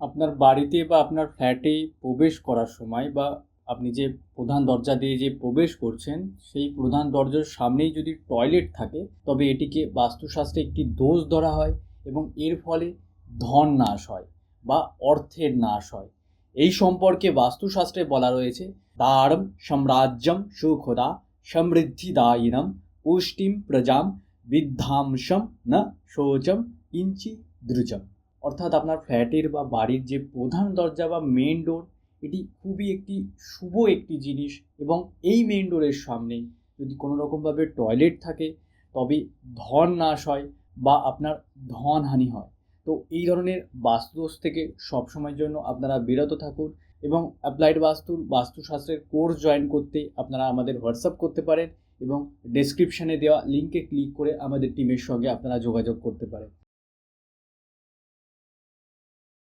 আপনার বাড়িতে বা আপনার ফ্ল্যাটে প্রবেশ করার সময় বা আপনি যে প্রধান দরজা দিয়ে যে প্রবেশ করছেন, সেই প্রধান দরজার সামনেই যদি টয়লেট থাকে, তবে এটিকে বাস্তুশাস্ত্রে একটি দোষ ধরা হয় এবং এর ফলে ধন নাশ হয় বা অর্থের নাশ হয়। এই সম্পর্কে বাস্তুশাস্ত্রে বলা রয়েছে, দারম সাম্রাজ্যম সুখদা সমৃদ্ধিদায়িনম পুষ্টিম প্রজাম বিদ্ধাংশম না শোচম কিঞ্চি দ্রুজম। অর্থাৎ আপনার ফ্ল্যাটের বা বাড়ির যে প্রধান দরজা বা মেন ডোর, এটি খুবই একটি শুভ একটি জিনিস এবং এই মেন ডোরের সামনে যদি কোনো রকমভাবে টয়লেট থাকে, তবে ধন নাশ হয় বা আপনার ধনহানি হয়। তো এই ধরনের বাস্তুদোষ থেকে সবসময়ের জন্য আপনারা বিরত থাকুন এবং অ্যাপ্লাইড বাস্তুশাস্ত্রের কোর্স জয়েন করতে আপনারা আমাদের হোয়াটসঅ্যাপ করতে পারেন এবং ডেসক্রিপশানে দেওয়া লিঙ্কে ক্লিক করে আমাদের টিমের সঙ্গে আপনারা যোগাযোগ করতে পারেন।